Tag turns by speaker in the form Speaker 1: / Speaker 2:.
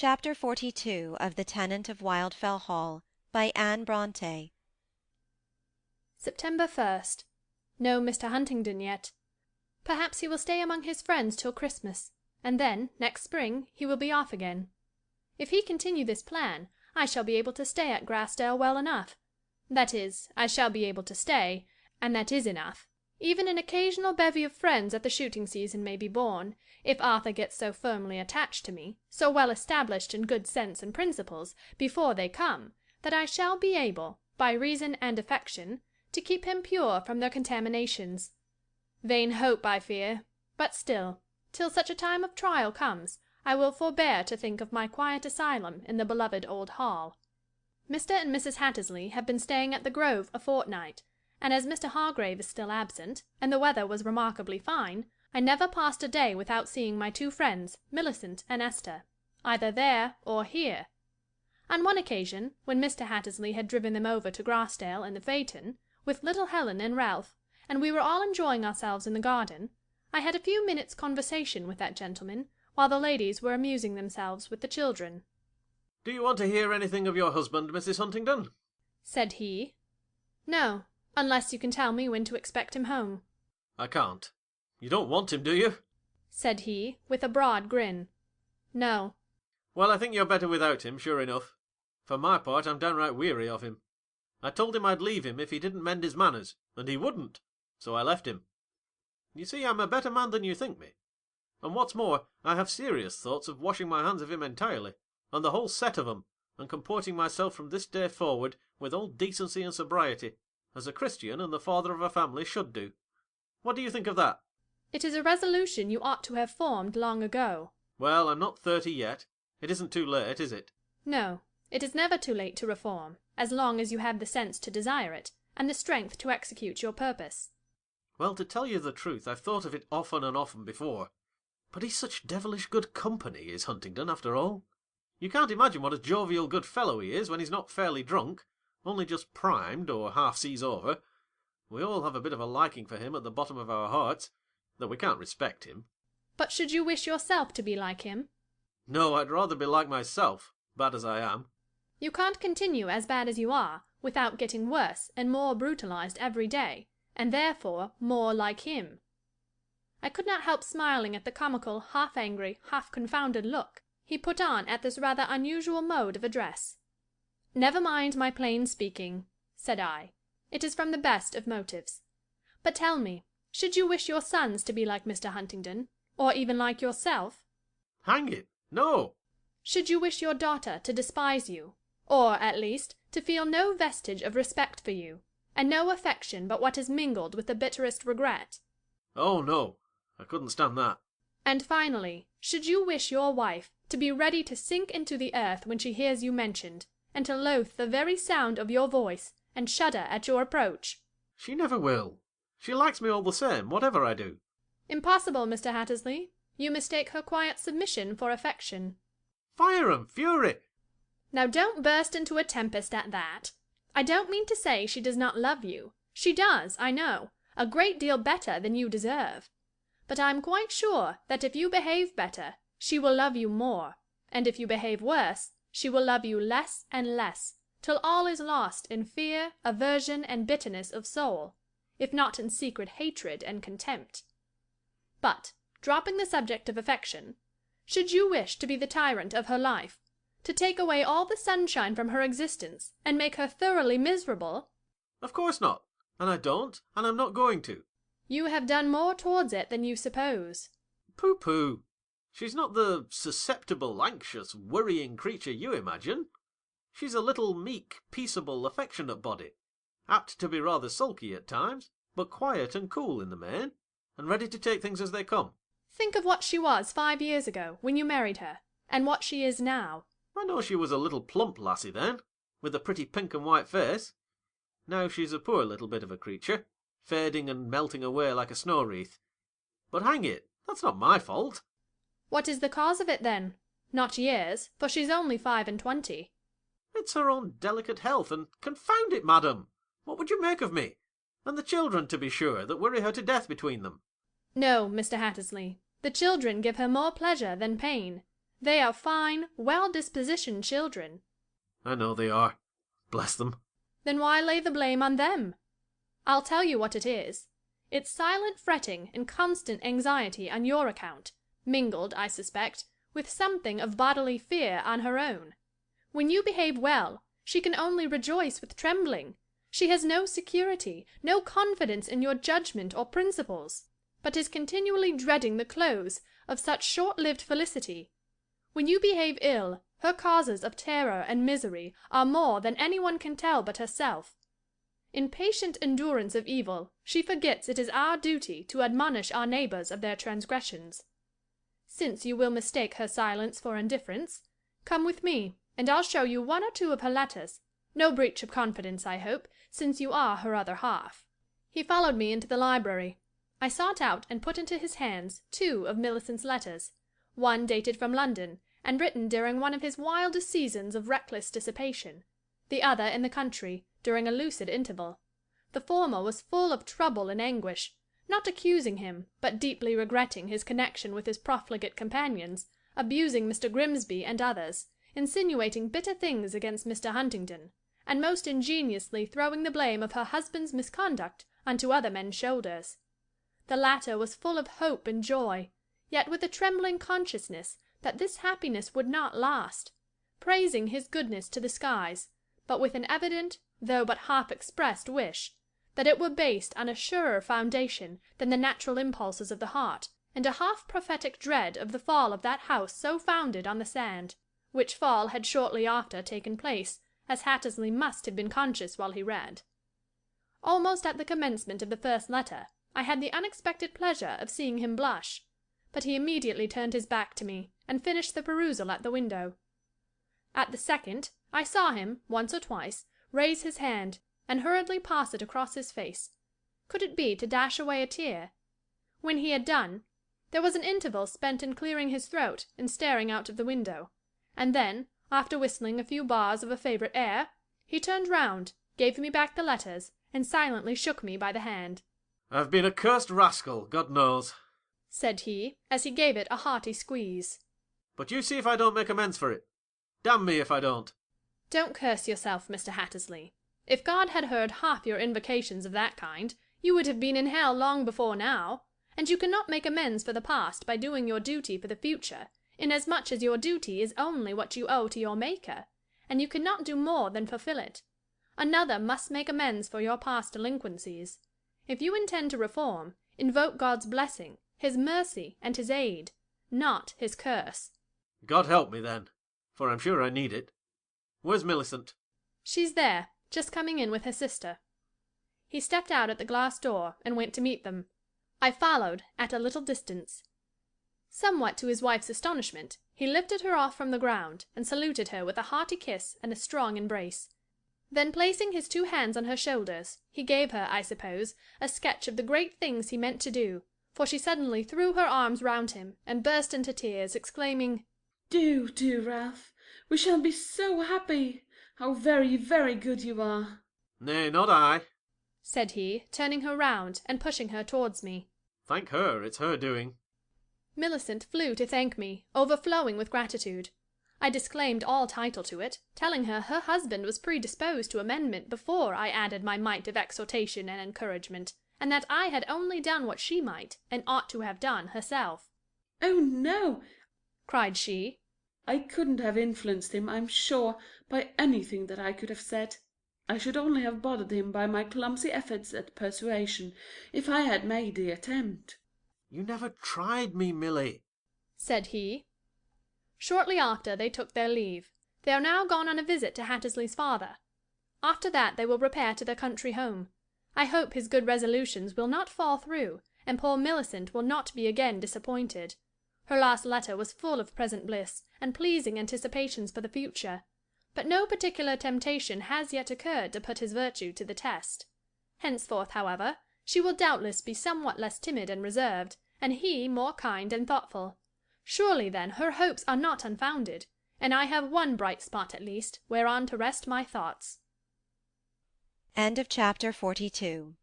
Speaker 1: Chapter 42 of The Tenant of Wildfell Hall, by Anne Brontë.
Speaker 2: September 1st. No Mr. Huntingdon yet. Perhaps he will stay among his friends till Christmas, and then, next spring, he will be off again. If he continue this plan, I shall be able to stay at Grassdale well enough. That is, I shall be able to stay, and that is enough. Even an occasional bevy of friends at the shooting season may be borne, if Arthur gets so firmly attached to me, so well established in good sense and principles, before they come, that I shall be able, by reason and affection, to keep him pure from their contaminations. Vain hope, I fear; but still, till such a time of trial comes, I will forbear to think of my quiet asylum in the beloved old hall. Mr. and Mrs. Hattersley have been staying at the Grove a fortnight, and as Mr. Hargrave is still absent, and the weather was remarkably fine, I never passed a day without seeing my two friends, Millicent and Esther, either there or here. On one occasion, when Mr. Hattersley had driven them over to Grassdale in the phaeton, with little Helen and Ralph, and we were all enjoying ourselves in the garden, I had a few minutes' conversation with that gentleman, while the ladies were amusing themselves with the children.
Speaker 3: "Do you want to hear anything of your husband, Mrs. Huntingdon?"
Speaker 2: said he. "No, unless you can tell me when to expect him home."
Speaker 3: "I can't. You don't want him, do you?"
Speaker 2: said he, with a broad grin. "No."
Speaker 3: "Well, I think you're better without him, sure enough. For my part, I'm downright weary of him. I told him I'd leave him if he didn't mend his manners, and he wouldn't, so I left him. You see, I'm a better man than you think me. And what's more, I have serious thoughts of washing my hands of him entirely, and the whole set of 'em, and comporting myself from this day forward with all decency and sobriety, as a Christian and the father of a family should do. What do you think of that?"
Speaker 2: "It is a resolution you ought to have formed long ago."
Speaker 3: "Well, I'm not 30 yet. It isn't too late, is it?"
Speaker 2: "No, it is never too late to reform, as long as you have the sense to desire it, and the strength to execute your purpose."
Speaker 3: "Well, to tell you the truth, I've thought of it often and often before. But he's such devilish good company, is Huntingdon, after all. You can't imagine what a jovial good fellow he is when he's not fairly drunk, only just primed, or half seas over. We all have a bit of a liking for him at the bottom of our hearts, though we can't respect him."
Speaker 2: "But should you wish yourself to be like him?"
Speaker 3: "No, I'd rather be like myself, bad as I am."
Speaker 2: "You can't continue as bad as you are, without getting worse and more brutalized every day, and therefore more like him." I could not help smiling at the comical, half angry, half confounded look he put on at this rather unusual mode of address. "Never mind my plain speaking," said I. "It is from the best of motives. But tell me, should you wish your sons to be like Mr. Huntingdon, or even like yourself?"
Speaker 3: "Hang it, no!"
Speaker 2: "Should you wish your daughter to despise you, or, at least, to feel no vestige of respect for you, and no affection but what is mingled with the bitterest regret?"
Speaker 3: "Oh, no, I couldn't stand that."
Speaker 2: "And finally, should you wish your wife to be ready to sink into the earth when she hears you mentioned, and to loathe the very sound of your voice, and shudder at your approach?"
Speaker 3: "She never will. She likes me all the same, whatever I do."
Speaker 2: "Impossible, Mr. Hattersley. You mistake her quiet submission for affection."
Speaker 3: "Fire and fury!"
Speaker 2: "Now don't burst into a tempest at that. I don't mean to say she does not love you. She does, I know, a great deal better than you deserve. But I am quite sure that if you behave better, she will love you more, and if you behave worse, she will love you less and less, till all is lost in fear, aversion, and bitterness of soul, if not in secret hatred and contempt. But, dropping the subject of affection, should you wish to be the tyrant of her life, to take away all the sunshine from her existence, and make her thoroughly miserable?"
Speaker 3: "Of course not, and I don't, and I'm not going to."
Speaker 2: "You have done more towards it than you suppose."
Speaker 3: "Pooh-pooh! She's not the susceptible, anxious, worrying creature you imagine. She's a little meek, peaceable, affectionate body, apt to be rather sulky at times, but quiet and cool in the main, and ready to take things as they come."
Speaker 2: "Think of what she was 5 years ago, when you married her, and what she is now."
Speaker 3: "I know she was a little plump lassie then, with a pretty pink and white face. Now she's a poor little bit of a creature, fading and melting away like a snow wreath. But hang it, that's not my fault."
Speaker 2: "What is the cause of it, then? Not years, for she's only 25."
Speaker 3: "It's her own delicate health, and confound it, madam! What would you make of me? And the children, to be sure, that worry her to death between them."
Speaker 2: "No, Mr. Hattersley, the children give her more pleasure than pain. They are fine, well-dispositioned children.
Speaker 3: I know they are. Bless them.
Speaker 2: Then why lay the blame on them? I'll tell you what it is. It's silent fretting and constant anxiety on your account, mingled, I suspect, with something of bodily fear on her own. When you behave well, she can only rejoice with trembling. She has no security, no confidence in your judgment or principles, but is continually dreading the close of such short-lived felicity. When you behave ill, her causes of terror and misery are more than any one can tell but herself. In patient endurance of evil, she forgets it is our duty to admonish our neighbours of their transgressions. Since you will mistake her silence for indifference, come with me, and I'll show you one or two of her letters. No breach of confidence, I hope, since you are her other half. He followed me into the library. I sought out and put into his hands 2 of Millicent's letters, one dated from London, and written during one of his wildest seasons of reckless dissipation, the other in the country, during a lucid interval. The former was full of trouble and anguish, not accusing him, but deeply regretting his connection with his profligate companions, abusing Mr. Grimsby and others, insinuating bitter things against Mr. Huntingdon, and most ingeniously throwing the blame of her husband's misconduct onto other men's shoulders. The latter was full of hope and joy, yet with a trembling consciousness that this happiness would not last, praising his goodness to the skies, but with an evident, though but half-expressed wish, that it were based on a surer foundation than the natural impulses of the heart, and a half-prophetic dread of the fall of that house so founded on the sand, which fall had shortly after taken place, as Hattersley must have been conscious while he read. Almost at the commencement of the first letter, I had the unexpected pleasure of seeing him blush, but he immediately turned his back to me, and finished the perusal at the window. At the second, I saw him, once or twice, raise his hand, and hurriedly pass it across his face. Could it be to dash away a tear? When he had done, there was an interval spent in clearing his throat and staring out of the window, and then, after whistling a few bars of a favourite air, he turned round, gave me back the letters, and silently shook me by the hand.
Speaker 3: I've been a cursed rascal, God knows,
Speaker 2: said he, as he gave it a hearty squeeze.
Speaker 3: But you see if I don't make amends for it. Damn me if I don't.
Speaker 2: Don't curse yourself, Mr. Hattersley. If God had heard half your invocations of that kind, you would have been in hell long before now, and you cannot make amends for the past by doing your duty for the future, inasmuch as your duty is only what you owe to your Maker, and you cannot do more than fulfil it. Another must make amends for your past delinquencies. If you intend to reform, invoke God's blessing, his mercy, and his aid, not his curse.
Speaker 3: God help me, then, for I'm sure I need it. Where's Millicent?
Speaker 2: She's there, just coming in with her sister. He stepped out at the glass door, and went to meet them. I followed at a little distance. Somewhat to his wife's astonishment, he lifted her off from the ground, and saluted her with a hearty kiss and a strong embrace. Then placing his 2 hands on her shoulders, he gave her, I suppose, a sketch of the great things he meant to do, for she suddenly threw her arms round him, and burst into tears, exclaiming,
Speaker 4: "Do, Ralph. We shall be so happy. How very, very good you are."
Speaker 3: Nay, not I,
Speaker 2: said he, turning her round, and pushing her towards me.
Speaker 3: Thank her, it's her doing.
Speaker 2: Millicent flew to thank me, overflowing with gratitude. I disclaimed all title to it, telling her her husband was predisposed to amendment before I added my mite of exhortation and encouragement, and that I had only done what she might, and ought to have done, herself.
Speaker 4: "Oh, no,"
Speaker 2: cried she.
Speaker 4: "I couldn't have influenced him, I'm sure, by anything that I could have said. I should only have bothered him by my clumsy efforts at persuasion, if I had made the attempt."
Speaker 3: You never tried me, Milly,
Speaker 2: said he. Shortly after they took their leave. They are now gone on a visit to Hattersley's father. After that they will repair to their country home. I hope his good resolutions will not fall through, and poor Millicent will not be again disappointed. Her last letter was full of present bliss, and pleasing anticipations for the future, but no particular temptation has yet occurred to put his virtue to the test. Henceforth, however, she will doubtless be somewhat less timid and reserved, and he more kind and thoughtful. Surely, then, her hopes are not unfounded, and I have one bright spot at least whereon to rest my thoughts.
Speaker 1: End of Chapter 42.